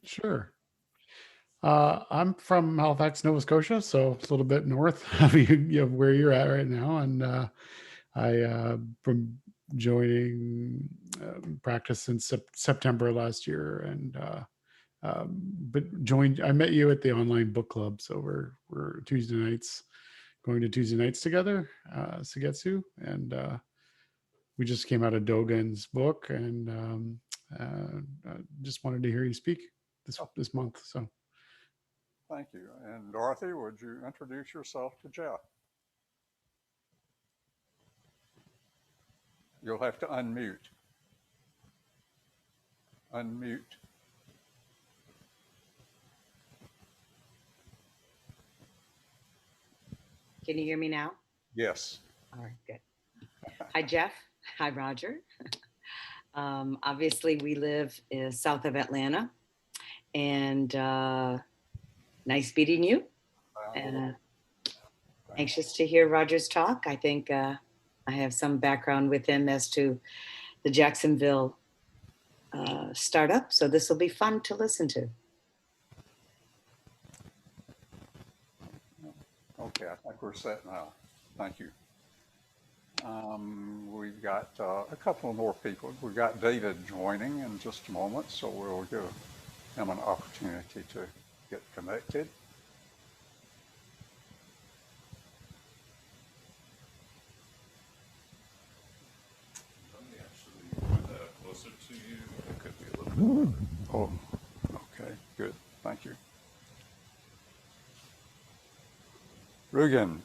Sure. I'm from Halifax, Nova Scotia, so it's a little bit north of where you're at right now. And from joining practice in September last year, and but joined. I met you at the online book club, so we're Tuesday nights, going to Tuesday nights together, Seigetsu, and we just came out of Dogen's book, and just wanted to hear you speak this month. So Thank you. And Dorothy, would you introduce yourself to Jeff? You'll have to unmute. Unmute. Can you hear me now? Yes. All right, good. Hi, Jeff. Hi, Roger. Obviously, we live south of Atlanta, and nice meeting you. And anxious to hear Roger's talk. I think I have some background with him as to the Jacksonville startup, so this will be fun to listen to. Okay, I think we're set now. Thank you. We've got a couple more people. We've got David joining in just a moment, so we'll give him an opportunity to get connected. Let me actually move that closer to you. It could be a little bit. Oh, okay, good. Thank you. Rugen.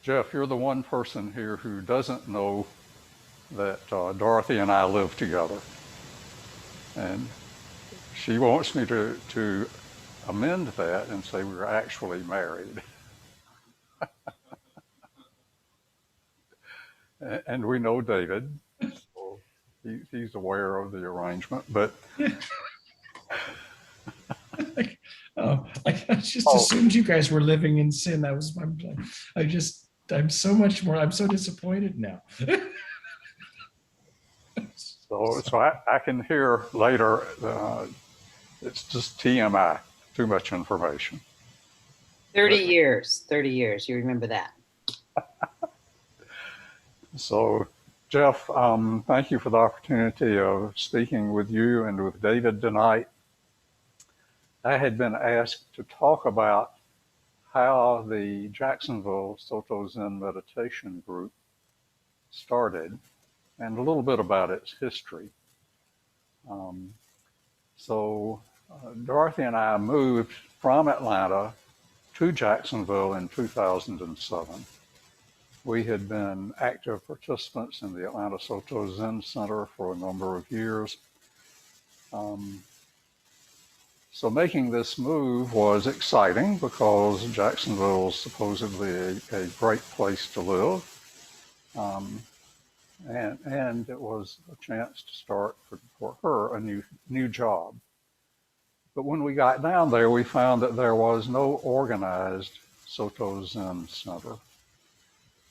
Jeff, you're the one person here who doesn't know that Dorothy and I live together. And she wants me to amend that and say we're actually married. And we know David, so he's aware of the arrangement, but... I just assumed you guys were living in sin. That was I'm so much more, I'm so disappointed now. So I can hear later, it's just TMI, too much information. 30 years, you remember that. So Jeff, thank you for the opportunity of speaking with you and with David tonight. I had been asked to talk about how the Jacksonville Soto Zen meditation group started and a little bit about its history. Dorothy and I moved from Atlanta to Jacksonville in 2007. We had been active participants in the Atlanta Soto Zen Center for a number of years. So making this move was exciting because Jacksonville is supposedly a great place to live. And it was a chance to start for her a new job. But when we got down there, we found that there was no organized Soto Zen Center.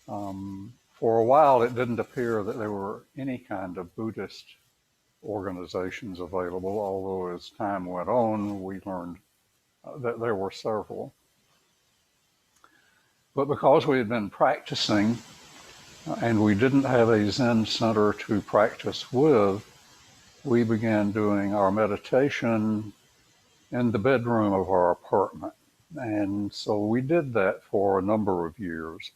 For a while, it didn't appear that there were any kind of Buddhist organizations available, although as time went on, we learned that there were several. But because we had been practicing and we didn't have a Zen center to practice with, we began doing our meditation in the bedroom of our apartment. And so we did that for a number of years.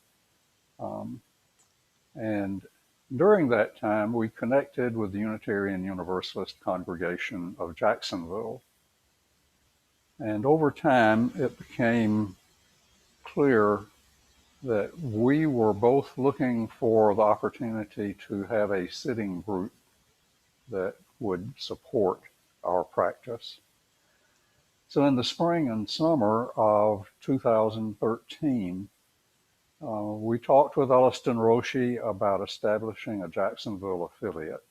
And during that time, we connected with the Unitarian Universalist congregation of Jacksonville. And over time, it became clear that we were both looking for the opportunity to have a sitting group that would support our practice. So in the spring and summer of 2013, we talked with Elliston Roshi about establishing a Jacksonville affiliate.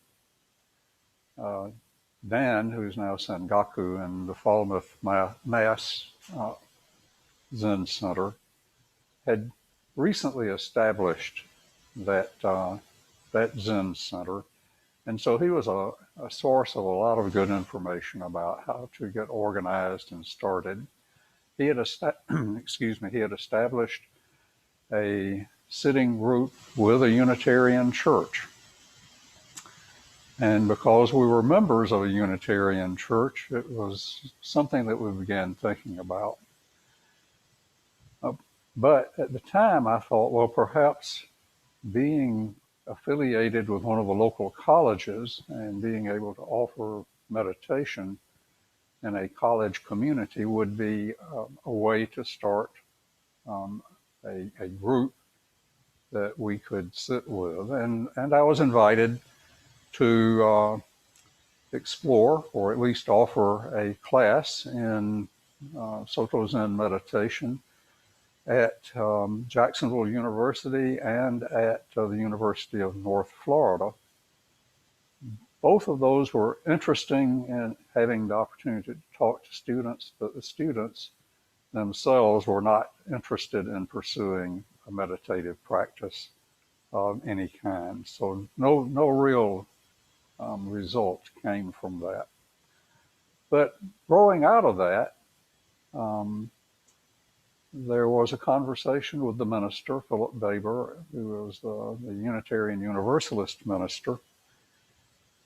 Dan, who's now Sengaku in the Falmouth Mass Zen Center, had recently established that Zen center. And so he was a source of a lot of good information about how to get organized and started. He had he had established a sitting group with a Unitarian church. And because we were members of a Unitarian church, it was something that we began thinking about. But at the time, I thought, well, perhaps being affiliated with one of the local colleges and being able to offer meditation in a college community would be a way to start a group that we could sit with. And I was invited to explore, or at least offer a class in Soto Zen meditation at Jacksonville University and at the University of North Florida. Both of those were interesting in having the opportunity to talk to students, but the students themselves were not interested in pursuing a meditative practice of any kind. So no real result came from that. But growing out of that, there was a conversation with the minister, Philip Baber, who was the Unitarian Universalist minister.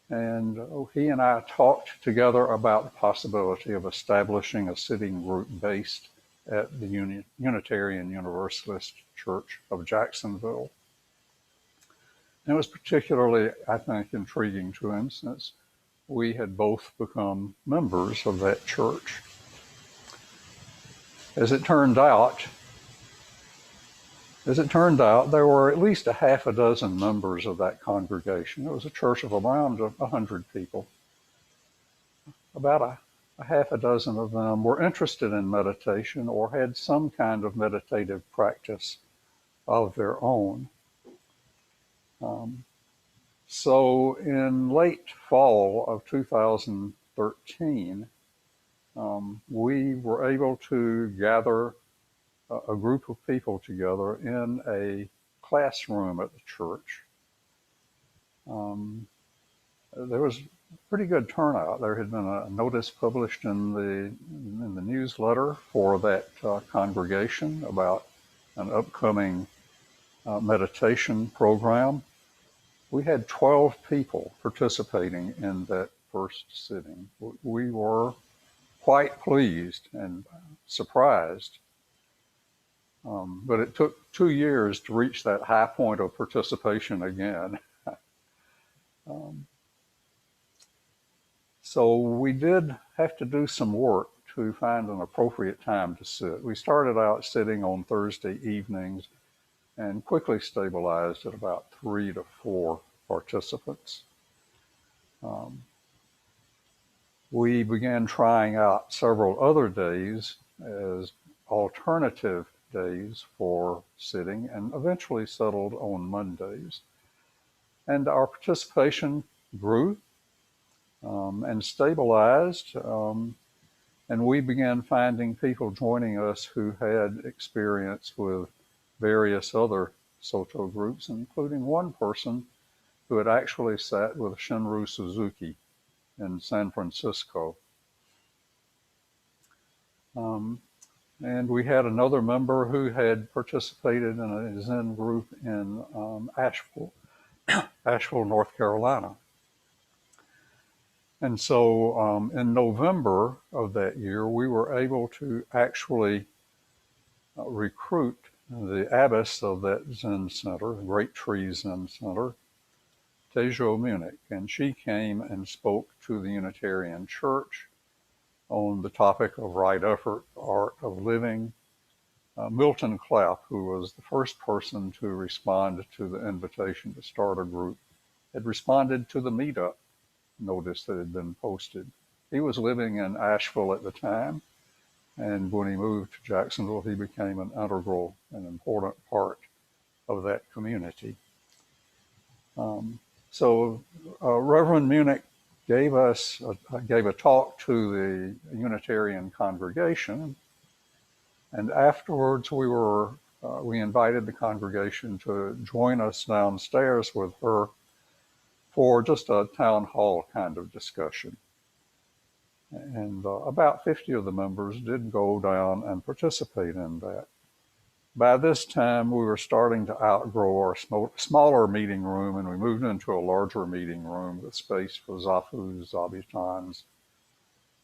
And he and I talked together about the possibility of establishing a sitting group based at the Unitarian Universalist Church of Jacksonville. And it was particularly, I think, intriguing to him since we had both become members of that church. As it turned out, there were at least a half a dozen members of that congregation. It was a church of around 100 people. About a half a dozen of them were interested in meditation or had some kind of meditative practice of their own. So in late fall of 2013, we were able to gather a group of people together in a classroom at the church. There was pretty good turnout. There had been a notice published in the newsletter for that congregation about an upcoming meditation program. We had 12 people participating in that first sitting. We were quite pleased and surprised. But it took 2 years to reach that high point of participation again. So we did have to do some work to find an appropriate time to sit. We started out sitting on Thursday evenings and quickly stabilized at about 3 to 4 participants. We began trying out several other days as alternative days for sitting and eventually settled on Mondays. And our participation grew and stabilized, and we began finding people joining us who had experience with various other Soto groups, including one person who had actually sat with Shinru Suzuki in San Francisco. And we had another member who had participated in a Zen group in Asheville, North Carolina. And so in November of that year, we were able to actually recruit the abbess of that Zen center, Great Tree Zen Center, Tejo Munich, and she came and spoke to the Unitarian Church on the topic of right effort, art of living. Milton Clapp, who was the first person to respond to the invitation to start a group, had responded to the meetup notice that had been posted. He was living in Asheville at the time, and when he moved to Jacksonville, he became an integral and important part of that community. So Reverend Munich gave a talk to the Unitarian congregation, and afterwards we were we invited the congregation to join us downstairs with her for just a town hall kind of discussion. And about 50 of the members did go down and participate in that. By this time, we were starting to outgrow our smaller meeting room, and we moved into a larger meeting room with space for zafus, zabutons,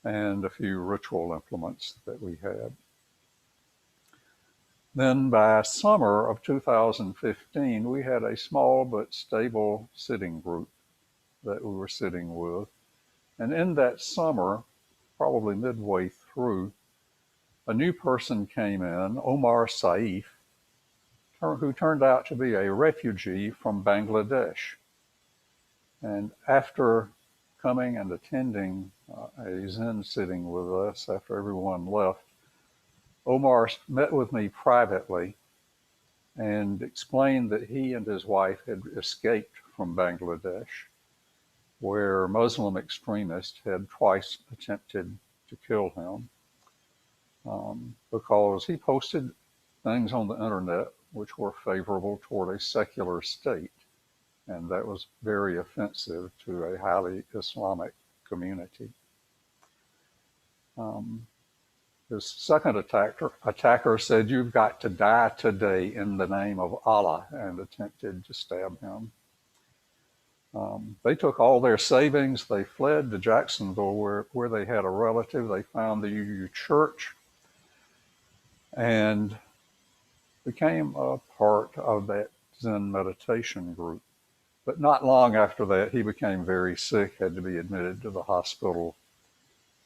and a few ritual implements that we had. Then by summer of 2015, we had a small but stable sitting group that we were sitting with. And in that summer, probably midway through, a new person came in, Omar Saif, who turned out to be a refugee from Bangladesh. And after coming and attending a Zen sitting with us after everyone left, Omar met with me privately and explained that he and his wife had escaped from Bangladesh, where Muslim extremists had twice attempted to kill him because he posted things on the internet which were favorable toward a secular state, and that was very offensive to a highly Islamic community. His second attacker said, "You've got to die today in the name of Allah," and attempted to stab him. They took all their savings. They fled to Jacksonville where they had a relative. They found the UU Church and became a part of that Zen meditation group. But not long after that, he became very sick, had to be admitted to the hospital.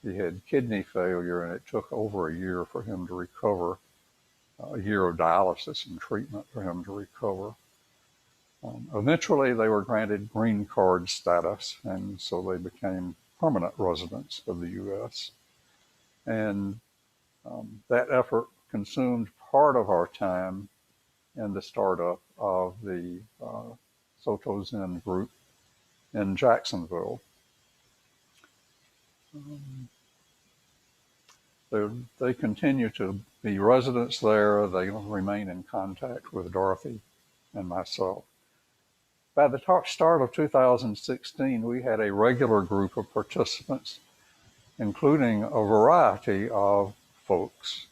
He had kidney failure, and it took over a year for him to recover, a year of dialysis and treatment for him to recover. Eventually, they were granted green card status, and so they became permanent residents of the U.S. And that effort consumed part of our time in the startup of the Soto Zen group in Jacksonville. They continue to be residents there. They remain in contact with Dorothy and myself. By the start of 2016, we had a regular group of participants, including a variety of folks.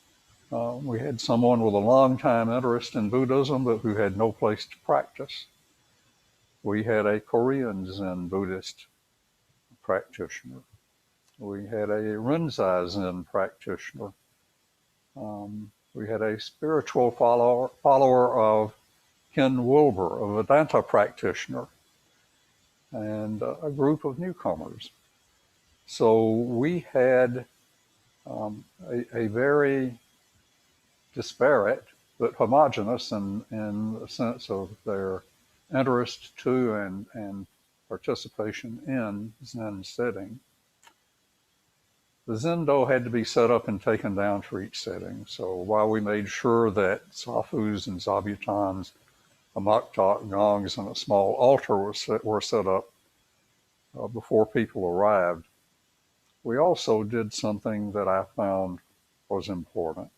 We had someone with a long-time interest in Buddhism, but who had no place to practice. We had a Korean Zen Buddhist practitioner. We had a Rinzai Zen practitioner. We had a spiritual follower of Ken Wilber, a Vedanta practitioner, and a group of newcomers. So we had a very disparate but homogeneous in the sense of their interest to and participation in Zen sitting. The Zendo had to be set up and taken down for each setting. So while we made sure that zafus and zabutons, a maktak, gongs, and a small altar were set up before people arrived, we also did something that I found was important.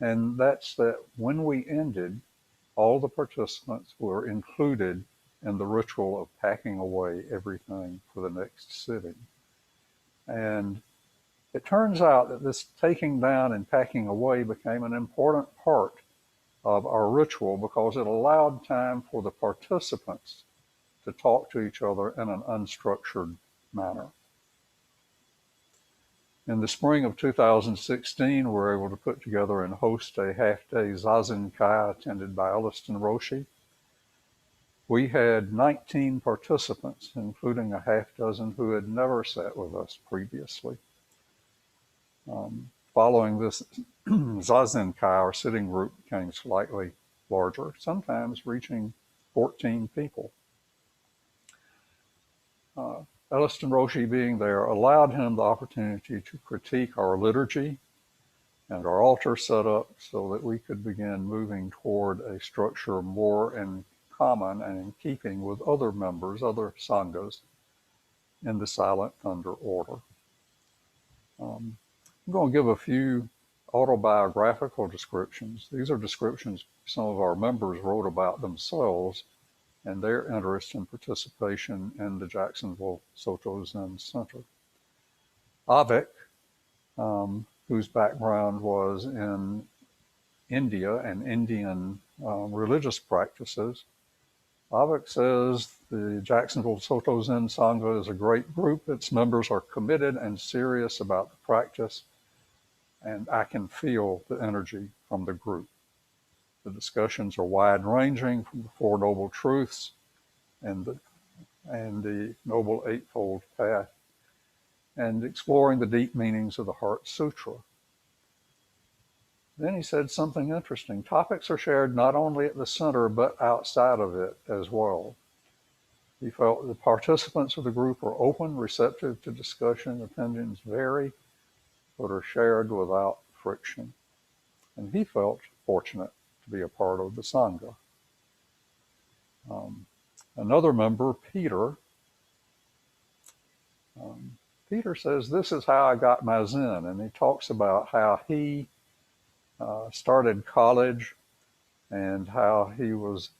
And that's that when we ended, all the participants were included in the ritual of packing away everything for the next sitting. And it turns out that this taking down and packing away became an important part of our ritual because it allowed time for the participants to talk to each other in an unstructured manner. In the spring of 2016, we were able to put together and host a half-day Zazen Kai attended by Elliston Roshi. We had 19 participants, including a half dozen who had never sat with us previously. Following this Zazen Kai, our sitting group became slightly larger, sometimes reaching 14 people. Elliston Roshi being there allowed him the opportunity to critique our liturgy and our altar setup so that we could begin moving toward a structure more in common and in keeping with other members, other sanghas in the Silent Thunder order. I'm going to give a few Autobiographical Descriptions. These are descriptions some of our members wrote about themselves and their interest and participation in the Jacksonville Soto Zen Center. ASZC, whose background was in India and Indian religious practices, ASZC says the Jacksonville Soto Zen Sangha is a great group. Its members are committed and serious about the practice, and I can feel the energy from the group. The discussions are wide-ranging from the Four Noble Truths and the Noble Eightfold Path, and exploring the deep meanings of the Heart Sutra. Then he said something interesting. Topics are shared not only at the center, but outside of it as well. He felt the participants of the group are open, receptive to discussion, opinions vary, but are shared without friction. And he felt fortunate to be a part of the Sangha. Another member, Peter, Peter says, this is how I got my Zen. And he talks about how he started college and how he was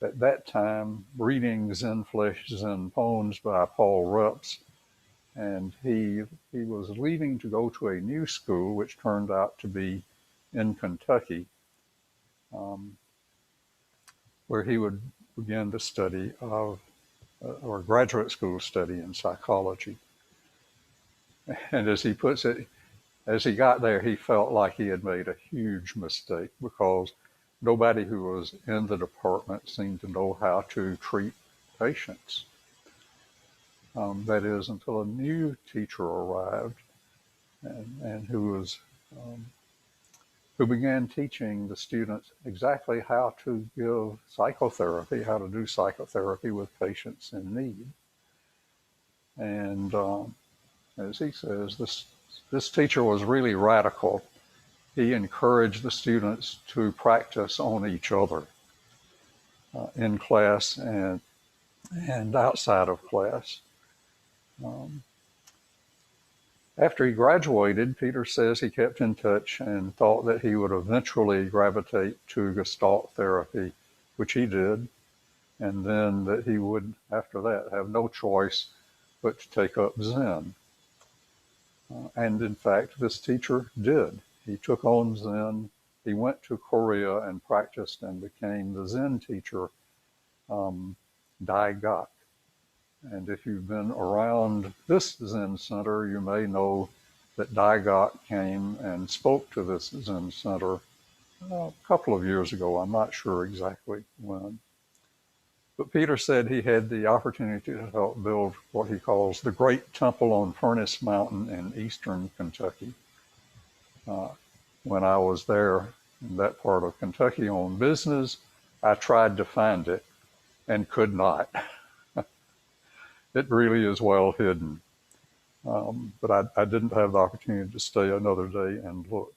at that time reading Zen Flesh, Zen Poems by Paul Reps. And he was leaving to go to a new school, which turned out to be in Kentucky, where he would begin the study of, or graduate school study in psychology. And as he puts it, as he got there, he felt like he had made a huge mistake because nobody who was in the department seemed to know how to treat patients. That is, until a new teacher arrived and who began teaching the students exactly how to give psychotherapy, how to do psychotherapy with patients in need. And as he says, this teacher was really radical. He encouraged the students to practice on each other in class and outside of class. After he graduated, Peter says he kept in touch and thought that he would eventually gravitate to Gestalt therapy, which he did, and then that he would, after that, have no choice but to take up Zen. And in fact, this teacher did. He took on Zen. He went to Korea and practiced and became the Zen teacher, Dai Gak. And if you've been around this Zen center, you may know that Dai Gak came and spoke to this Zen center a couple of years ago. I'm not sure exactly when. But Peter said he had the opportunity to help build what he calls the Great Temple on Furnace Mountain in eastern Kentucky. When I was there in that part of Kentucky on business, I tried to find it and could not. It really is well hidden. But I didn't have the opportunity to stay another day and look.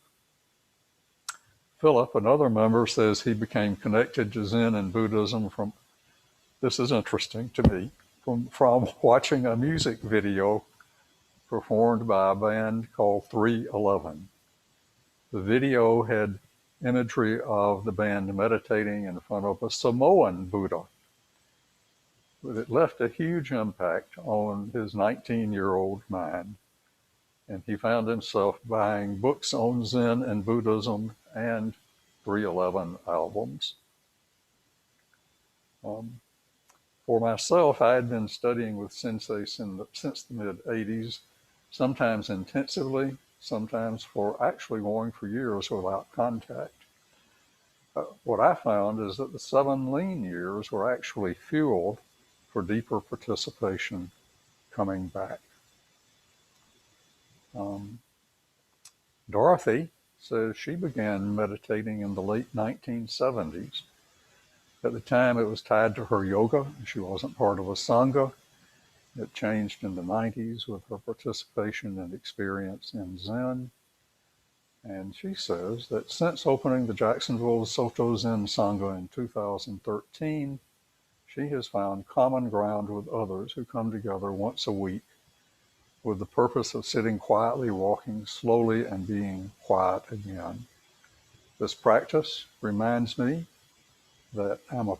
Philip, another member, says he became connected to Zen and Buddhism from, this is interesting to me, from watching a music video performed by a band called 311. The video had imagery of the band meditating in front of a Samoan Buddha. But it left a huge impact on his 19-year-old mind. And he found himself buying books on Zen and Buddhism and 311 albums. For myself, I had been studying with sensei since the mid-'80s, sometimes intensively, sometimes for actually going for years without contact. What I found is that the 7 lean years were actually fueled for deeper participation coming back. Dorothy says she began meditating in the late 1970s. At the time, it was tied to her yoga. She wasn't part of a Sangha. It changed in the 90s with her participation and experience in Zen. And she says that since opening the Jacksonville Soto Zen Sangha in 2013, she has found common ground with others who come together once a week with the purpose of sitting quietly, walking slowly, and being quiet again. This practice reminds me that I'm a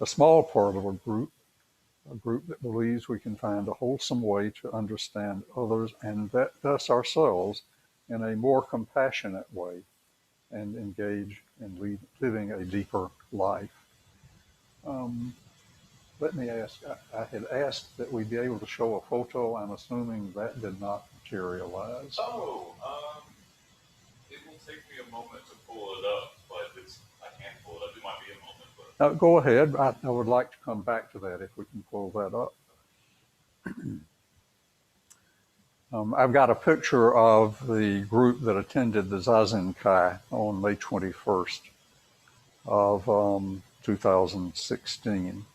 small part of a group that believes we can find a wholesome way to understand others and that thus ourselves in a more compassionate way and engage in living a deeper life. Let me ask, I had asked that we be able to show a photo. I'm assuming that did not materialize. Oh, it will take me a moment to pull it up, but I can't pull it up. It might be a moment, but Now, go ahead. I would like to come back to that if we can pull that up. I've got a picture of the group that attended the Zazen Kai on May 21st of 2016.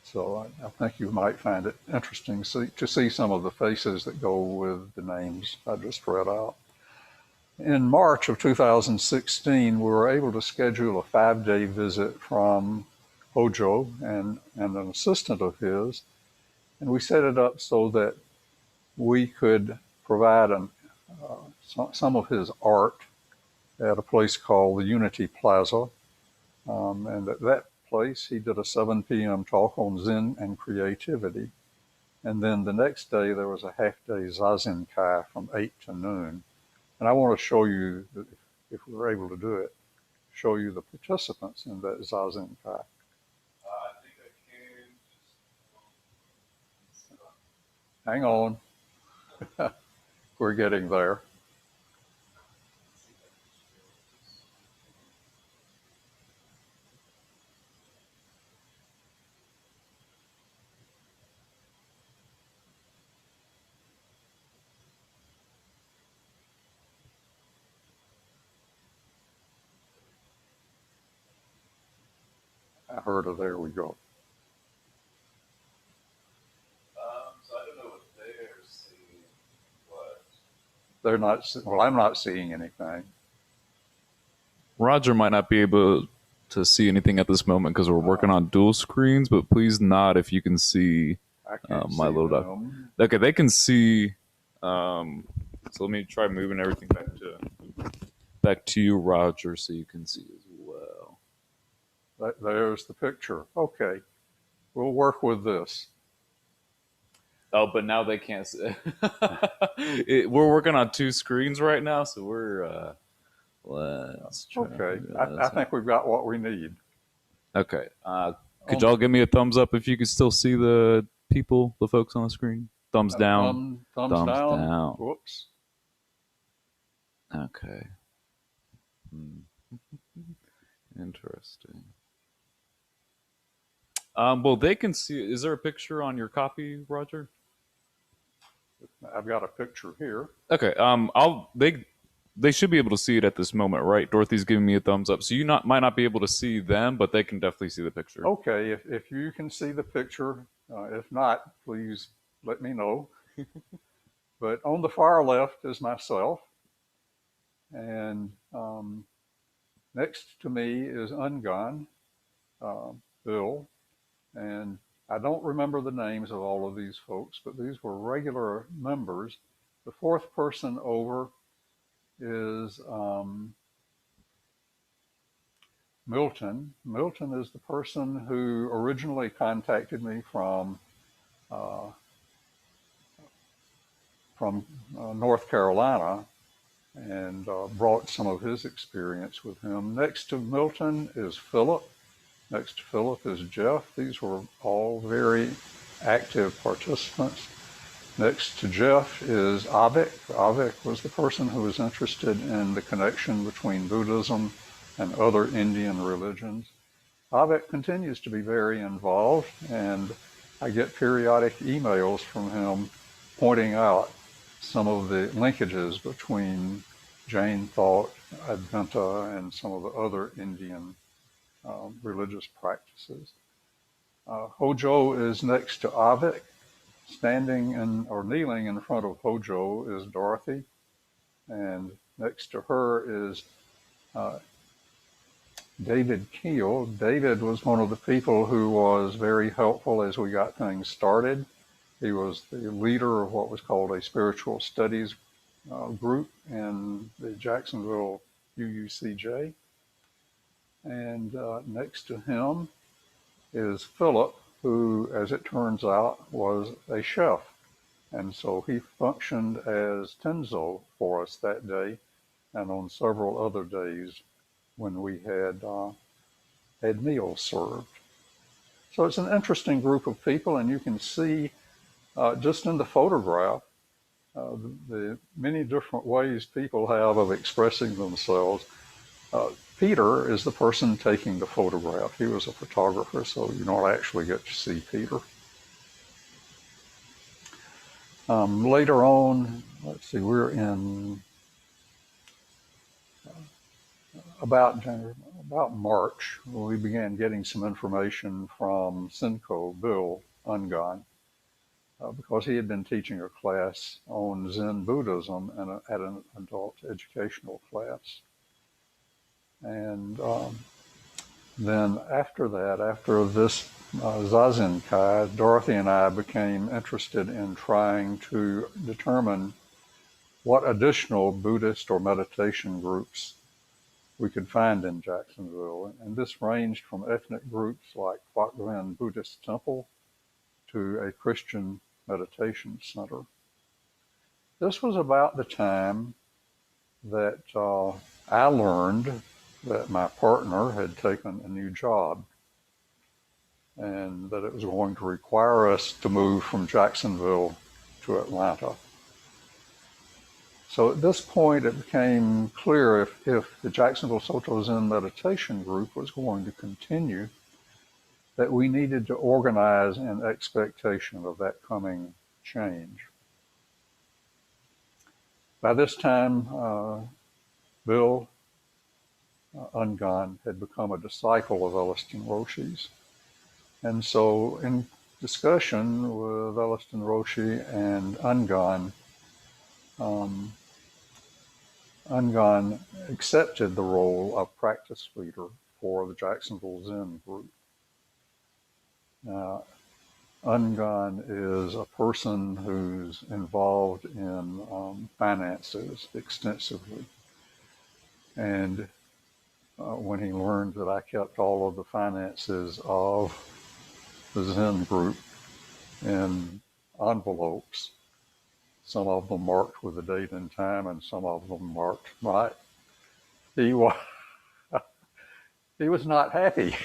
So I think you might find it interesting to see some of the faces that go with the names I just read out. In March of 2016, we were able to schedule a 5-day visit from Hojo and an assistant of his, and we set it up so that we could provide some of his art at a place called the Unity Plaza. And at that place, he did a 7 p.m. talk on Zen and creativity. And then the next day, there was a half-day Zazen Kai from 8 to noon. And I want to show you, if we're able to do it, show you the participants in that Zazen Kai. I think I can. Hang on. We're getting there. I heard of, there we go. So I don't know what they're seeing, but They're not, well, I'm not seeing anything. Roger might not be able to see anything at this moment because we're working on dual screens, but please nod if you can see I can't my see little them. Okay, they can see. So let me try moving everything back to you, Roger, so you can see as well. There's the picture. Okay, we'll work with this. Oh, but now they can't see. We're working on 2 screens right now, so we're let's try. Okay, I think we've got what we need. Okay. Could y'all give me a thumbs up if you could still see the people, the folks on the screen? Thumbs down. Thumbs down. down. Whoops. Okay. Interesting. Well, they can see. Is there a picture on your copy, Roger? I've got a picture here. Okay. They should be able to see it at this moment, right? Dorothy's giving me a thumbs up, so might not be able to see them, but they can definitely see the picture. Okay, if you can see the picture, if not, please let me know. But on the far left is myself, and next to me is Ungan, Bill, and I don't remember the names of all of these folks, but these were regular members. The fourth person over is Milton. Milton is the person who originally contacted me from North Carolina and brought some of his experience with him. Next to Milton is Philip. Next to Philip is Jeff. These were all very active participants. Next to Jeff is Avik. Avik was the person who was interested in the connection between Buddhism and other Indian religions. Avik continues to be very involved, and I get periodic emails from him pointing out some of the linkages between Jain thought, Advaita, and some of the other Indian religious practices. Hojo is next to Avik. Standing or kneeling in front of Hojo is Dorothy, and next to her is David Kiel. David was one of the people who was very helpful as we got things started. He was the leader of what was called a spiritual studies group in the Jacksonville UUCJ. And next to him is Philip, who, as it turns out, was a chef. And so he functioned as Tenzo for us that day and on several other days when we had meals served. So it's an interesting group of people, and you can see just in the photograph the many different ways people have of expressing themselves. Peter is the person taking the photograph. He was a photographer, so you don't actually get to see Peter. Later on, let's see, we're in about March, we began getting some information from Senko, Bill Ungon, because he had been teaching a class on Zen Buddhism at an adult educational class. And then after that, after this Zazen Kai, Dorothy and I became interested in trying to determine what additional Buddhist or meditation groups we could find in Jacksonville. And this ranged from ethnic groups like Wat Glen Buddhist Temple to a Christian meditation center. This was about the time that I learned that my partner had taken a new job and that it was going to require us to move from Jacksonville to Atlanta. So at this point, it became clear if the Jacksonville Soto Zen Meditation Group was going to continue, that we needed to organize in expectation of that coming change. By this time, Bill Ungon had become a disciple of Elliston Roshi's. And so in discussion with Elliston Roshi and Ungon, Ungon accepted the role of practice leader for the Jacksonville Zen group. Now, Ungon is a person who's involved in finances extensively. And when he learned that I kept all of the finances of the Zen group in envelopes, some of them marked with a date and time, and some of them marked right, he was not happy.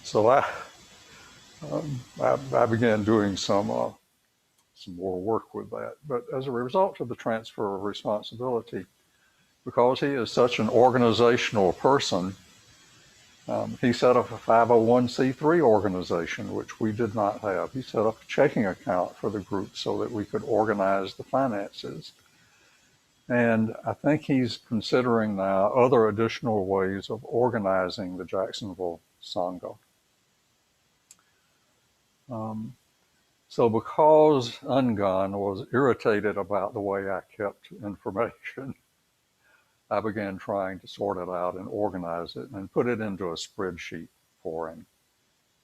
So I began doing some more work with that. But as a result of the transfer of responsibility, because he is such an organizational person, he set up a 501c3 organization, which we did not have. He set up a checking account for the group so that we could organize the finances. And I think he's considering now other additional ways of organizing the Jacksonville Sangha. So because Ungon was irritated about the way I kept information, I began trying to sort it out and organize it and put it into a spreadsheet for him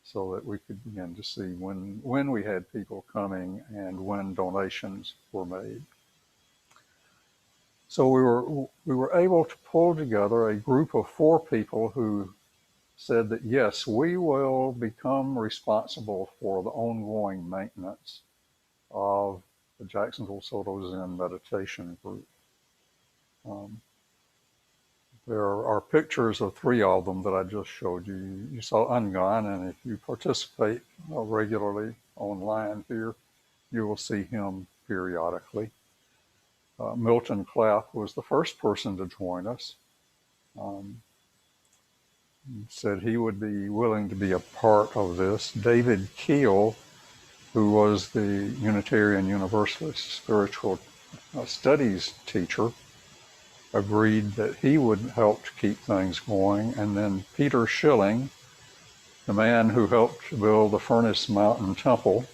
so that we could begin to see when we had people coming and when donations were made. So we were able to pull together a group of 4 people who said that, yes, we will become responsible for the ongoing maintenance of the Jacksonville Soto Zen Meditation Group. There are pictures of 3 of them that I just showed you. You saw Ungon, and if you participate regularly online here, you will see him periodically. Milton Clapp was the first person to join us. Said he would be willing to be a part of this. David Kiel, who was the Unitarian Universalist Spiritual Studies teacher, agreed that he would help to keep things going. And then Peter Schilling, the man who helped build the Furnace Mountain Temple,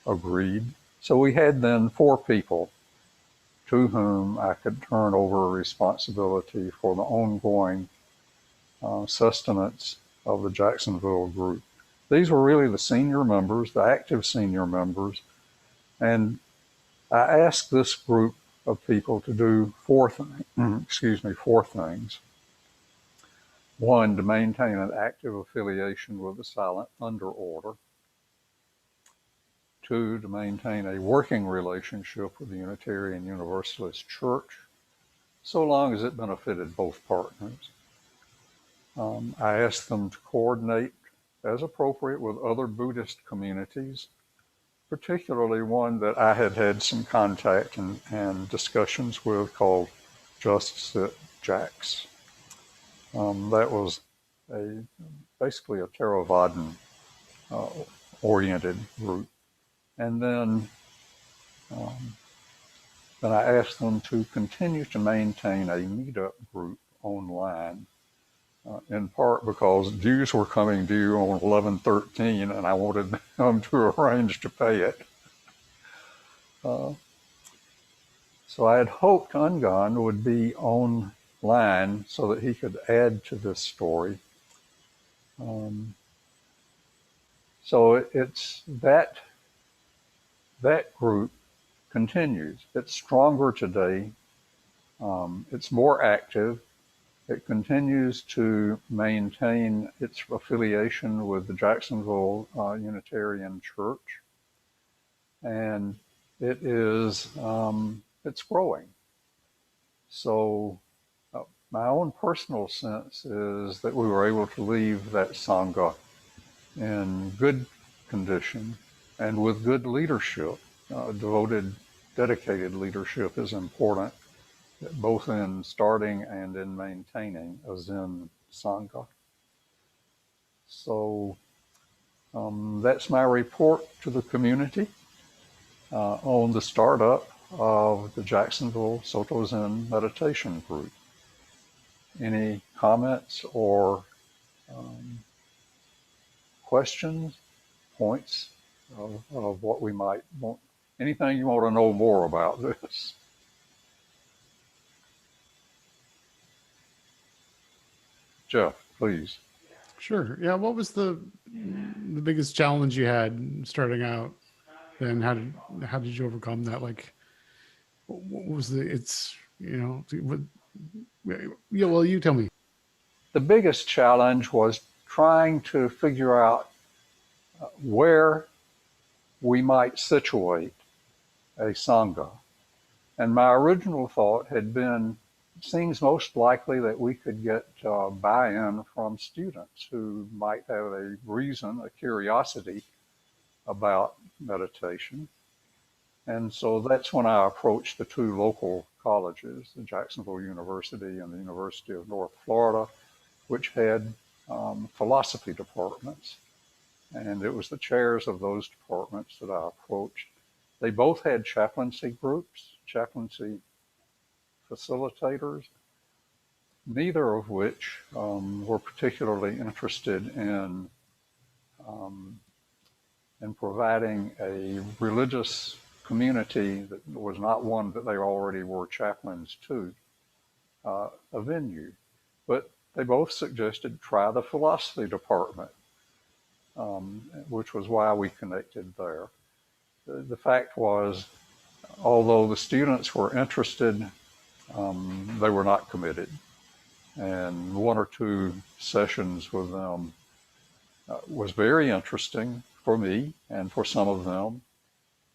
agreed. So we had then 4 people to whom I could turn over responsibility for the ongoing sustenance of the Jacksonville group. these were really the senior members, the active senior members. And I asked this group of people to do four things. One, to maintain an active affiliation with the Silent Thunder Order. Two, to maintain a working relationship with the Unitarian Universalist Church, so long as it benefited both partners. I asked them to coordinate as appropriate with other Buddhist communities, particularly one that I had had some contact and discussions with called Justice at Jax. That was basically a Theravadan oriented group. And then I asked them to continue to maintain a meetup group online, in part because dues were coming due on 11/13, and I wanted them to arrange to pay it. So I had hoped Ungan would be online so that he could add to this story. So it's that group continues. It's stronger today. It's more active. It continues to maintain its affiliation with the Jacksonville Unitarian Church, and it's growing. So my own personal sense is that we were able to leave that Sangha in good condition and with good leadership. Dedicated leadership is important, both in starting and in maintaining a Zen Sangha. So that's my report to the community on the startup of the Jacksonville Soto Zen Meditation Group. Any comments or questions, points of what we might want, anything you want to know more about this? Jeff, please. Sure. Yeah. What was the biggest challenge you had starting out? Then how did you overcome that? Like, what was yeah. Well, you tell me. The biggest challenge was trying to figure out where we might situate a Sangha. And my original thought had been, it seems most likely that we could get buy-in from students who might have a reason, a curiosity about meditation. And so that's when I approached the two local colleges, the Jacksonville University and the University of North Florida, which had philosophy departments. And it was the chairs of those departments that I approached. They both had chaplaincy groups, chaplaincy facilitators, neither of which were particularly interested in providing a religious community that was not one that they already were chaplains to, a venue. But they both suggested try the philosophy department, which was why we connected there. The fact was, although the students were interested, they were not committed. And one or two sessions with them was very interesting for me and for some of them,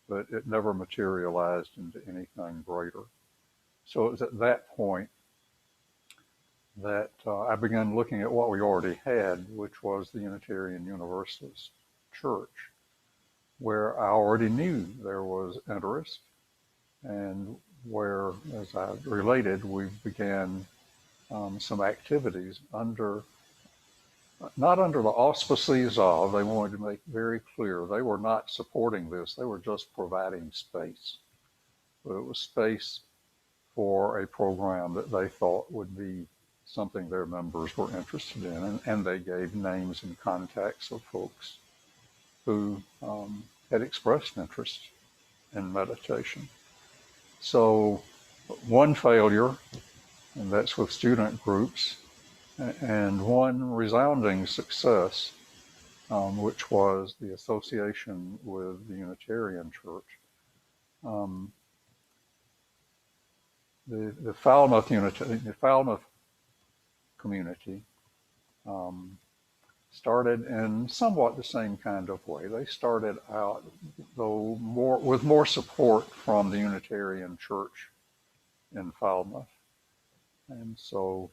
but it never materialized into anything greater. So it was at that point that I began looking at what we already had, which was the Unitarian Universalist Church, where I already knew there was interest, and where, as I related, we began some activities not under the auspices of, they wanted to make very clear, they were not supporting this, they were just providing space. But it was space for a program that they thought would be something their members were interested in, and they gave names and contacts of folks who had expressed interest in meditation. So one failure, and that's with student groups, and one resounding success which was the association with the Unitarian Church. The Falmouth community started in somewhat the same kind of way. They started out, though, with more support from the Unitarian Church in Falmouth. And so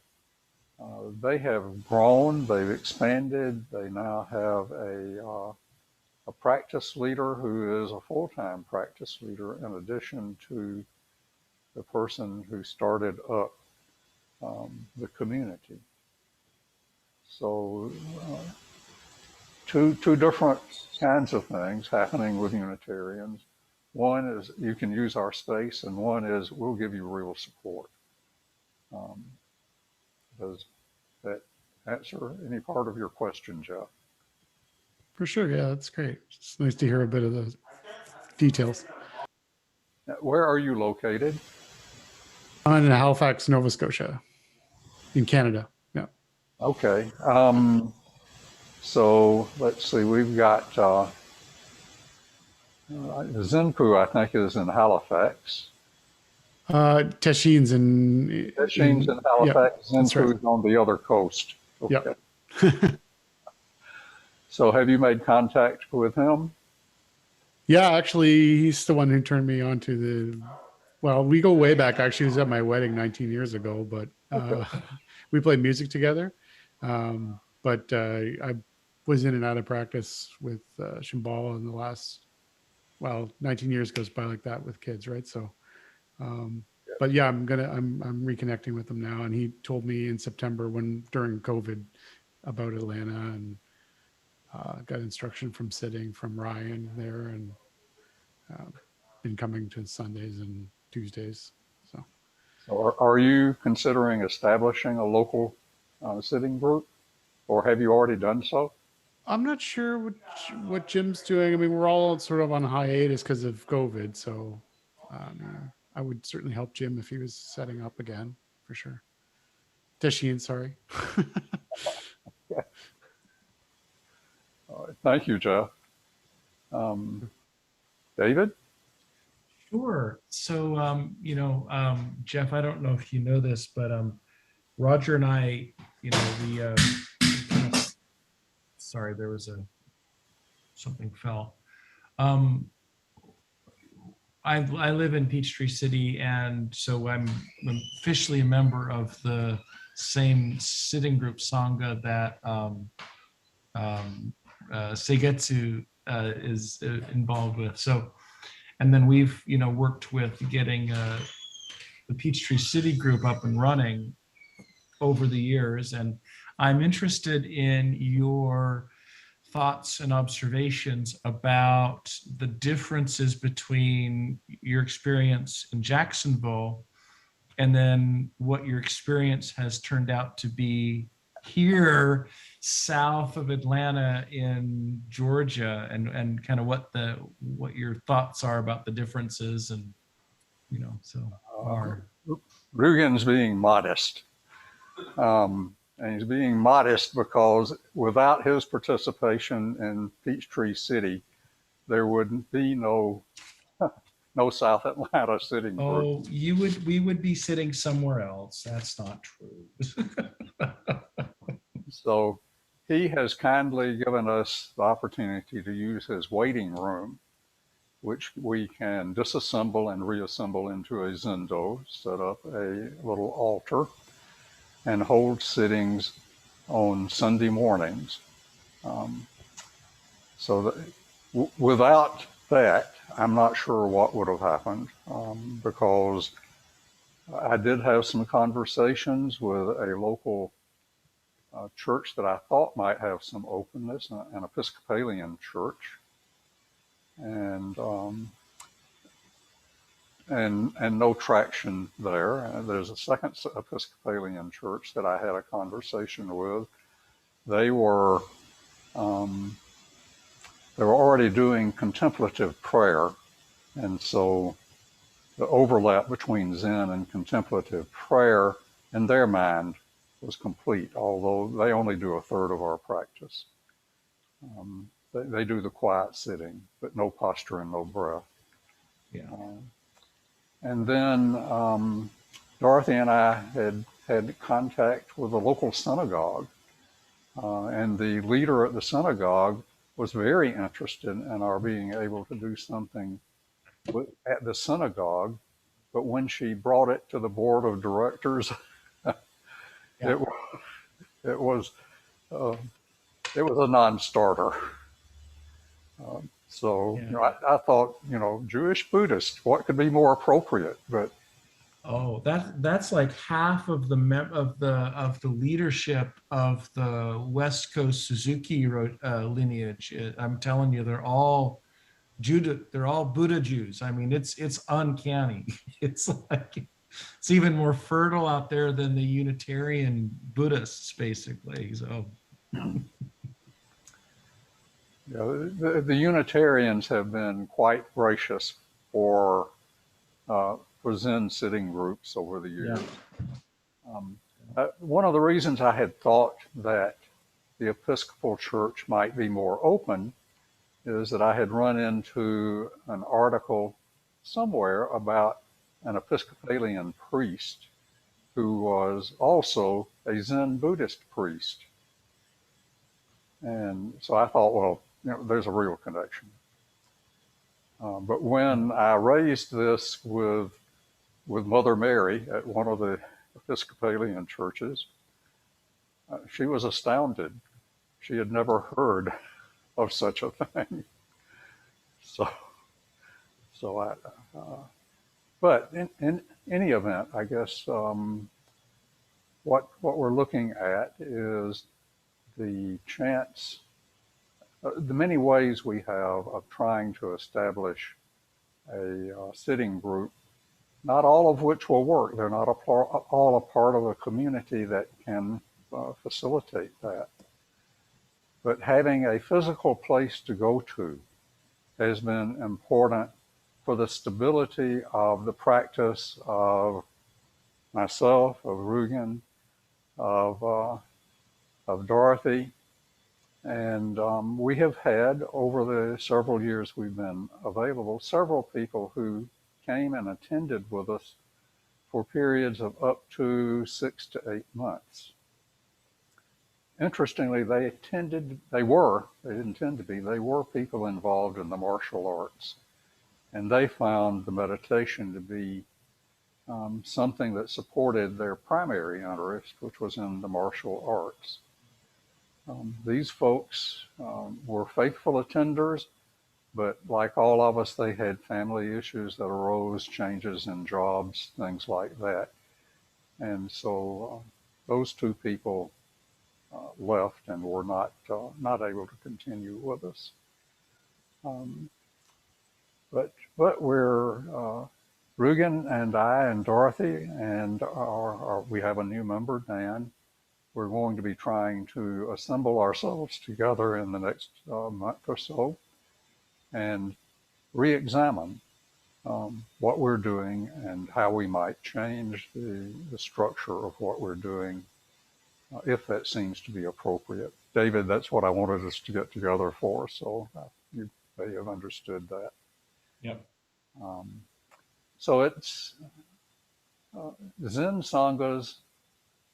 they have grown, they've expanded. They now have a practice leader who is a full-time practice leader in addition to the person who started up the community. So two different kinds of things happening with Unitarians. One is you can use our space, and one is we'll give you real support. Does that answer any part of your question, Jeff? For sure. Yeah, that's great. It's nice to hear a bit of the details. Where are you located? I'm in Halifax, Nova Scotia, in Canada. Yeah. Okay. So let's see. We've got Zenpu, I think, is in Halifax. Teshin's in Teshin's in Halifax. Yeah, Zenpu is on the other coast. Okay. Yeah. So have you made contact with him? Yeah, actually, he's the one who turned me on to the. Well, we go way back. Actually, he was at my wedding 19 years ago, but we played music together. But I was in and out of practice with Shambhala in the last, 19 years goes by like that with kids, right? So, but yeah, I'm reconnecting with him now, and he told me in September during COVID about Atlanta, and got instruction from sitting from Ryan there, and been coming to Sundays and Tuesdays. So are you considering establishing a local sitting group, or have you already done so? I'm not sure what Jim's doing. I mean, we're all sort of on hiatus because of COVID. So I would certainly help Jim if he was setting up again, for sure. Teshin, sorry. Yeah. Thank you, Jeff. David? Sure. So, Jeff, I don't know if you know this, but Roger and I, we sorry, there was something fell. I live in Peachtree City, and so I'm officially a member of the same sitting group Sangha that Seigetsu is involved with. So, and then we've worked with getting the Peachtree City group up and running over the years, and I'm interested in your thoughts and observations about the differences between your experience in Jacksonville and then what your experience has turned out to be here south of Atlanta in Georgia, and kind of what your thoughts are about the differences, and Rugen's being modest. And he's being modest because without his participation in Peachtree City, there would be no South Atlanta sitting group. Oh, we would be sitting somewhere else. That's not true. So he has kindly given us the opportunity to use his waiting room, which we can disassemble and reassemble into a zendo, set up a little altar, and hold sittings on Sunday mornings. Without that, I'm not sure what would have happened, because I did have some conversations with a local church that I thought might have some openness, an Episcopalian church, and no traction there. There's a second Episcopalian church that I had a conversation with. They were already doing contemplative prayer, and so the overlap between Zen and contemplative prayer in their mind was complete, although they only do a third of our practice. They do the quiet sitting, but no posture and no breath. Yeah. And then Dorothy and I had contact with a local synagogue, and the leader at the synagogue was very interested in our being able to do something at the synagogue. But when she brought it to the board of directors, it, it was it was a non-starter. So I thought, Jewish Buddhist, what could be more appropriate? But oh, that's like half of the leadership of the West Coast Suzuki lineage. I'm telling you, they're all Judah. They're all Buddha Jews. I mean, it's uncanny. It's like it's even more fertile out there than the Unitarian Buddhists, basically. So. The Unitarians have been quite gracious for Zen sitting groups over the years. Yeah. One of the reasons I had thought that the Episcopal Church might be more open is that I had run into an article somewhere about an Episcopalian priest who was also a Zen Buddhist priest. And so I thought, well, there's a real connection. But when I raised this with Mother Mary at one of the Episcopalian churches, she was astounded. She had never heard of such a thing. But in any event, I guess what we're looking at is the chance, the many ways we have of trying to establish a sitting group, not all of which will work. They're not all a part of a community that can facilitate that. But having a physical place to go to has been important for the stability of the practice of myself, of Rugen, of Dorothy. And we have had, over the several years we've been available, several people who came and attended with us for periods of up to 6 to 8 months. Interestingly, they were people involved in the martial arts. And they found the meditation to be something that supported their primary interest, which was in the martial arts. These folks were faithful attenders, but like all of us, they had family issues that arose, changes in jobs, things like that. And so those two people left and were not able to continue with us. But we're Rugen and I and Dorothy and we have a new member, Dan. We're going to be trying to assemble ourselves together in the next month or so and re-examine what we're doing and how we might change the structure of what we're doing, if that seems to be appropriate. David, that's what I wanted us to get together for, so you may have understood that. Yep. So it's Zen Sanghas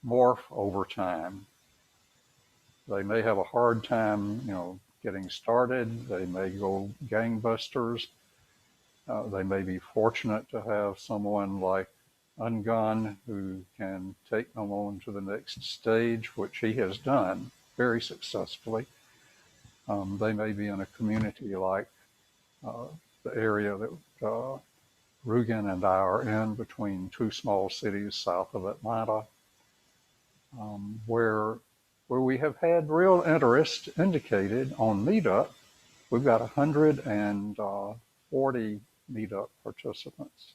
morph over time. They may have a hard time, getting started. They may go gangbusters. They may be fortunate to have someone like Ungan who can take them on to the next stage, which he has done very successfully. They may be in a community like the area that Rugen and I are in, between two small cities south of Atlanta, where we have had real interest indicated on Meetup. We've got 140 Meetup participants.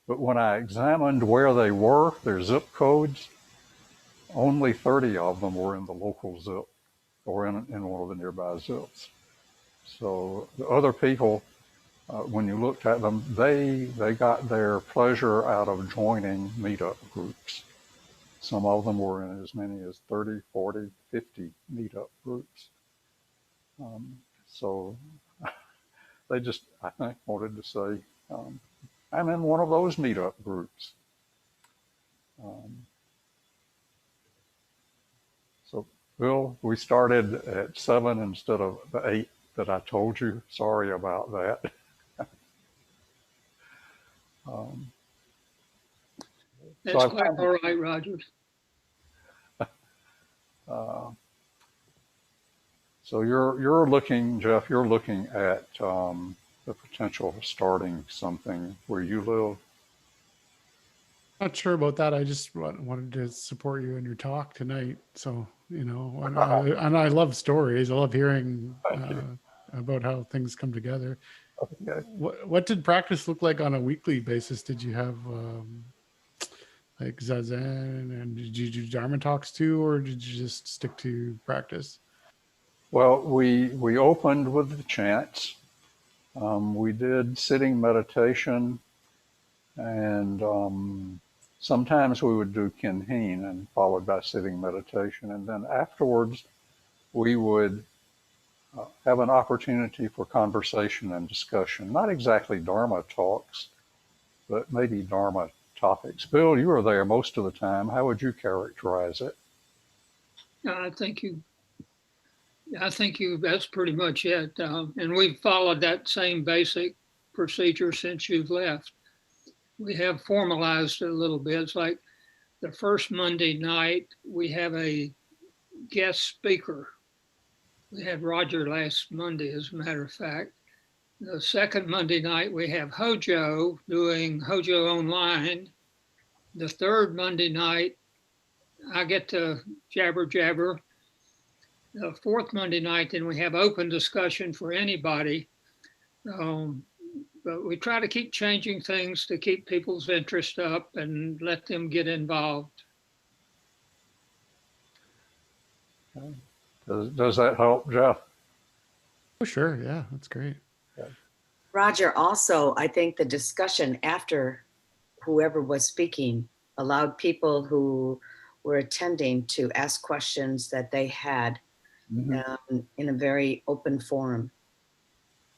But when I examined where they were, their zip codes, only 30 of them were in the local zip or in one of the nearby zips. So the other people, when you looked at them, they got their pleasure out of joining Meetup groups. Some of them were in as many as 30, 40, 50 meetup groups. So they just, I think, wanted to say, I'm in one of those meetup groups. So, Bill, we started at 7 instead of the 8 that I told you. Sorry about that. That's so quite all right, Roger. So you're looking, Jeff. You're looking at the potential of starting something where you live. Not sure about that. I just wanted to support you in your talk tonight. So, and I love stories. I love hearing about how things come together. Okay. What did practice look like on a weekly basis? Did you have like Zazen, and did you do Dharma talks too, or did you just stick to practice? Well, we opened with the chants. We did sitting meditation, and sometimes we would do kinhin and followed by sitting meditation. And then afterwards, we would have an opportunity for conversation and discussion. Not exactly Dharma talks, but maybe Dharma topics. Bill, you were there most of the time. How would you characterize it? I think you, that's pretty much it. And we've followed that same basic procedure since you've left. We have formalized it a little bit. It's like the first Monday night, we have a guest speaker. We had Roger last Monday, as a matter of fact. The second Monday night, we have Hojo doing Hojo Online. The third Monday night, I get to jabber. The fourth Monday night, then we have open discussion for anybody. But we try to keep changing things to keep people's interest up and let them get involved. Does that help, Jeff? Oh, sure. Yeah, that's great. Roger, also, I think the discussion after whoever was speaking allowed people who were attending to ask questions that they had in a very open forum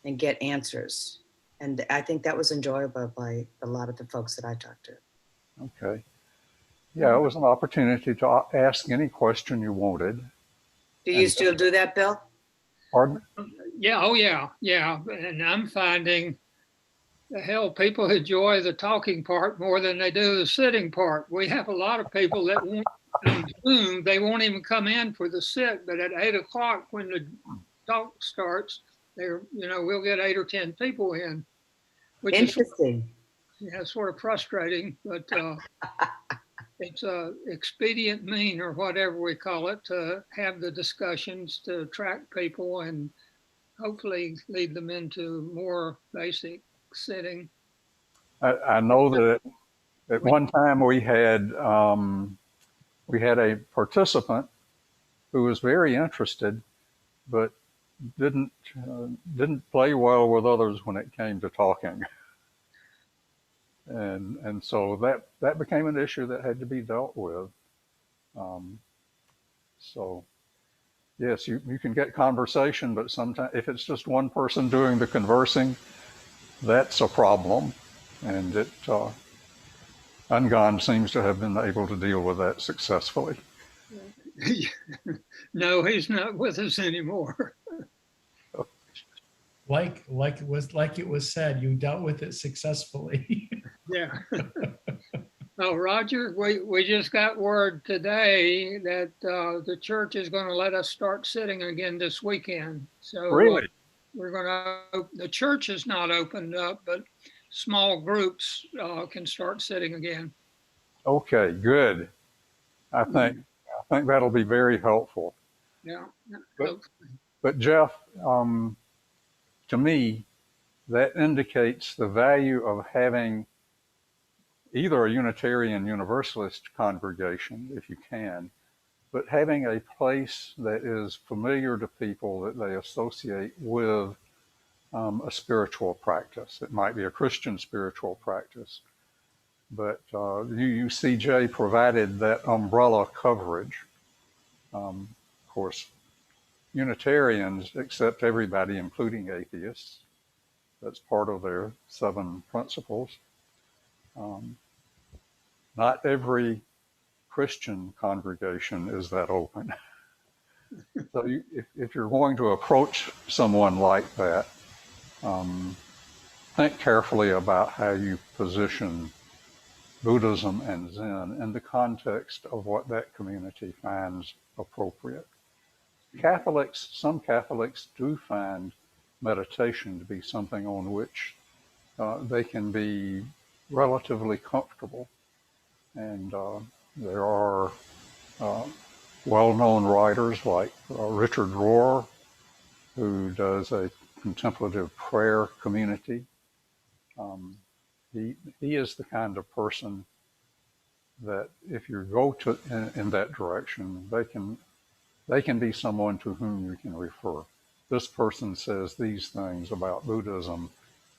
and get answers. And I think that was enjoyable by a lot of the folks that I talked to. Okay. Yeah, it was an opportunity to ask any question you wanted. Do you still do that, Bill? Pardon? Yeah, oh yeah. And I'm finding the hell, people enjoy the talking part more than they do the sitting part. We have a lot of people that won't on Zoom, they won't even come in for the sit, but at 8 o'clock when the talk starts, we'll get 8 or 10 people in. Which Interesting. is sort of frustrating, but it's a expedient mean or whatever we call it to have the discussions to attract people and hopefully lead them into more basic sitting. I know that at one time we had a participant who was very interested, but didn't play well with others when it came to talking, and so that became an issue that had to be dealt with. So yes, you can get conversation, but sometimes if it's just one person doing the conversing, that's a problem, and Ungan seems to have been able to deal with that successfully. No, he's not with us anymore. Like it was said, you dealt with it successfully. Yeah. Oh, Roger, we just got word today that the church is going to let us start sitting again this weekend. So really, the church is not opened up, but small groups can start sitting again. Okay, good. I think that'll be very helpful. Yeah. But Jeff, to me, that indicates the value of having either a Unitarian Universalist congregation, if you can, but having a place that is familiar to people that they associate with a spiritual practice. It might be a Christian spiritual practice. but UUCJ provided that umbrella coverage. Of course, Unitarians accept everybody, including atheists. That's part of their 7 principles. Not every Christian congregation is that open. So if you're going to approach someone like that, think carefully about how you position Buddhism and Zen in the context of what that community finds appropriate. Some Catholics do find meditation to be something on which they can be relatively comfortable. And there are well-known writers like Richard Rohr, who does a contemplative prayer community. He is the kind of person that if you go in that direction, they can be someone to whom you can refer. This person says these things about Buddhism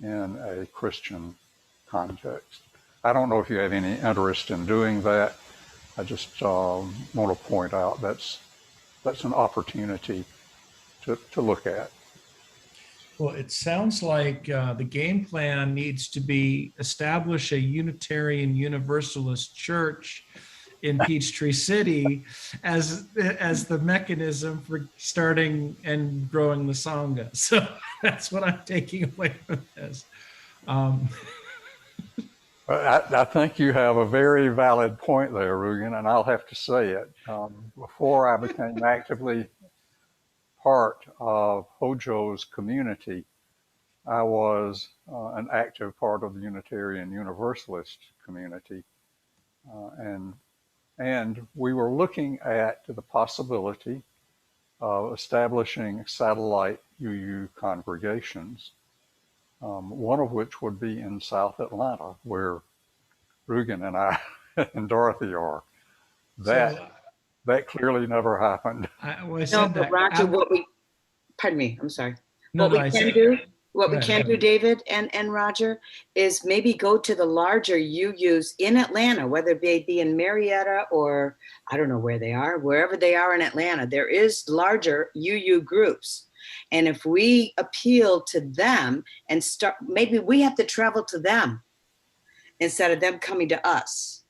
in a Christian context. I don't know if you have any interest in doing that. I just want to point out that's an opportunity to look at. Well, it sounds like the game plan needs to be establish a Unitarian Universalist church in Peachtree City as the mechanism for starting and growing the Sangha. So that's what I'm taking away from this. I think you have a very valid point there, Rugen, and I'll have to say it. Before I became actively part of Hojo's community, I was an active part of the Unitarian Universalist community. And we were looking at the possibility of establishing satellite UU congregations, one of which would be in South Atlanta, where Rugen and I and Dorothy are. That clearly never happened. No, but Roger, pardon me, I'm sorry. What we can do, David and Roger, is maybe go to the larger UUs in Atlanta, whether they be in Marietta or I don't know where they are, wherever they are in Atlanta, there is larger UU groups. And if we appeal to them and start, maybe we have to travel to them instead of them coming to us.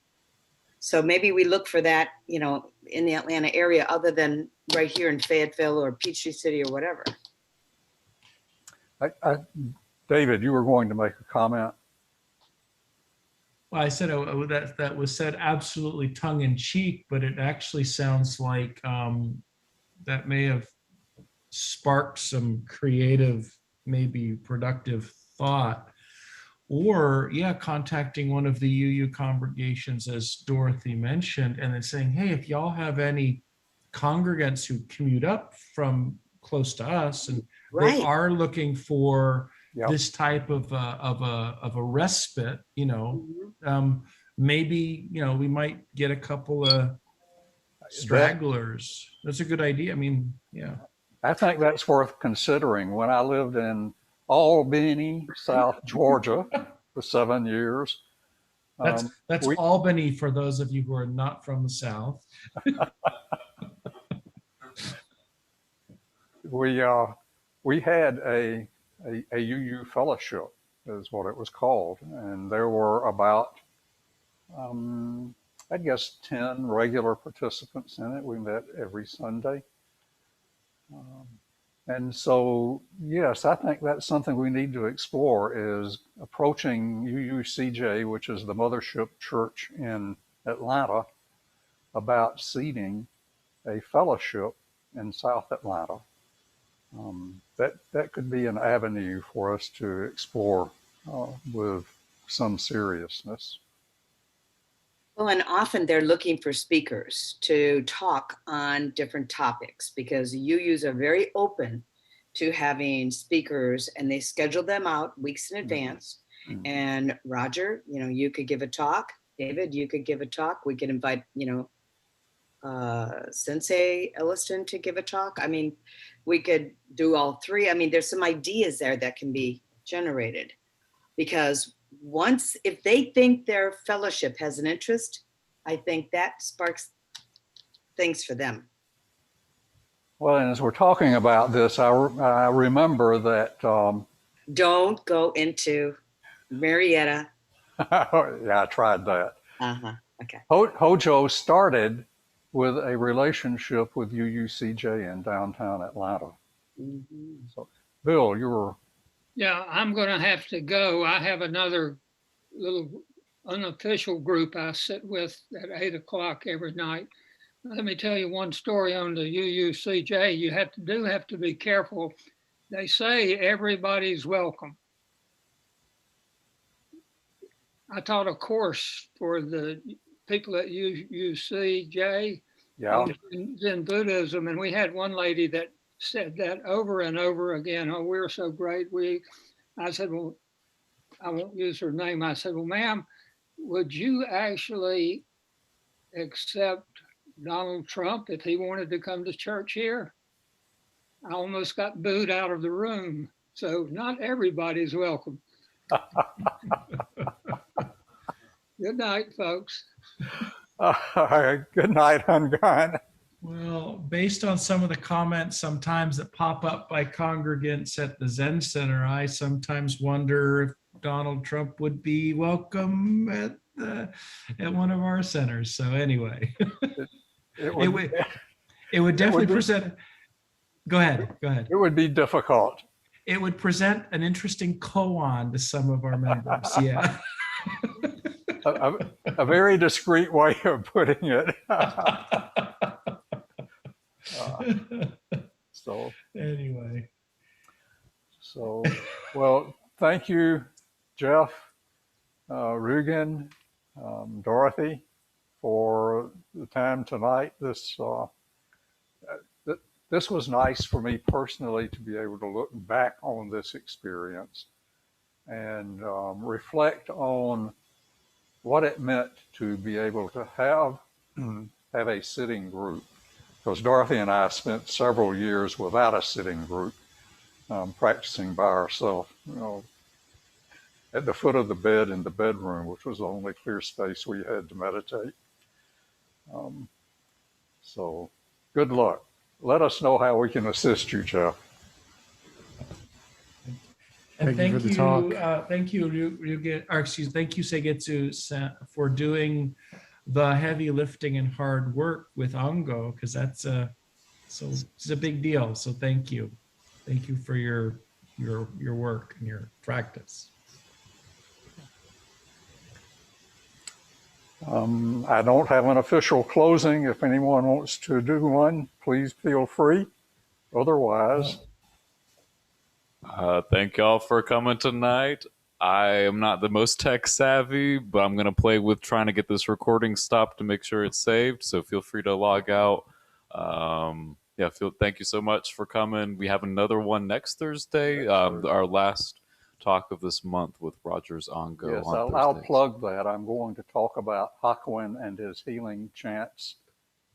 So maybe we look for that, in the Atlanta area, other than right here in Fayetteville or Peachtree City or whatever. David, you were going to make a comment. Well, I said that was said absolutely tongue in cheek, but it actually sounds like that may have sparked some creative, maybe productive thought. Or, contacting one of the UU congregations, as Dorothy mentioned, and then saying, hey, if y'all have any congregants who commute up from close to us and they are looking for this type of a respite, maybe, we might get a couple of stragglers. That's a good idea. I mean, I think that's worth considering. When I lived in Albany, South Georgia, for 7 years. That's Albany for those of you who are not from the South. We had a UU fellowship, is what it was called, and there were about, I guess, 10 regular participants in it. We met every Sunday. And so, yes, I think that's something we need to explore, is approaching UUCJ, which is the mothership church in Atlanta, about seeding a fellowship in South Atlanta. That could be an avenue for us to explore with some seriousness. Well, and often they're looking for speakers to talk on different topics, because UUs are very open to having speakers, and they schedule them out weeks in advance. Mm-hmm. And Roger, you could give a talk. David, you could give a talk. We could invite, Sensei Elliston to give a talk. I mean, we could do all three. I mean, there's some ideas there that can be generated, because once, if they think their fellowship has an interest, I think that sparks things for them. Well, and as we're talking about this, I remember that, Don't go into Marietta. yeah, I tried that. Okay. Hojo started with a relationship with UUCJ in downtown Atlanta. Mhm. So, Bill, you were. Yeah, I'm going to have to go. I have another little unofficial group I sit with at 8 o'clock every night. Let me tell you one story on the UUCJ. You have to be careful. They say everybody's welcome. I taught a course for the people at UUCJ Yeah. on Zen Buddhism, and we had one lady that said that over and over again. Oh, we're so great. I said, well, I won't use her name. I said, well, ma'am, would you actually accept Donald Trump if he wanted to come to church here? I almost got booed out of the room. So not everybody's welcome. Good night, folks. Good night, Ungun. Well, based on some of the comments sometimes that pop up by congregants at the Zen Center, I sometimes wonder if Donald Trump would be welcome at one of our centers. So anyway, it would definitely present. Go ahead. It would be difficult. It would present an interesting koan to some of our members. Yeah. A very discreet way of putting it. So anyway. So, well, thank you, Jeff, Rugen, Dorothy, for the time tonight. This was nice for me personally to be able to look back on this experience and reflect on what it meant to be able to have a sitting group. Because Dorothy and I spent several years without a sitting group, practicing by ourselves, at the foot of the bed in the bedroom, which was the only clear space we had to meditate. So good luck. Let us know how we can assist you, Jeff. And Thank you for the talk. Thank you, thank you, Seigetsu, for doing the heavy lifting and hard work with Ango, because it's a big deal. So thank you for your work and your practice. I don't have an official closing. If anyone wants to do one, please feel free. Otherwise, thank y'all for coming tonight. I am not the most tech savvy, but I'm going to play with trying to get this recording stopped to make sure it's saved. So feel free to log out. Thank you so much for coming. We have another one next Thursday, our last talk of this month with Rogers Ango. Yes, I'll plug that. I'm going to talk about Hakuin and his healing chants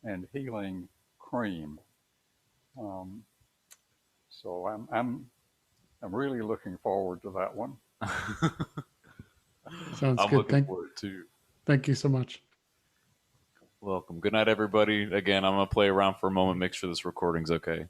and healing cream. So I'm really looking forward to that one. Sounds I'm good. looking forward too. Thank you so much. Welcome. Good night, everybody. Again, I'm going to play around for a moment, make sure this recording's okay.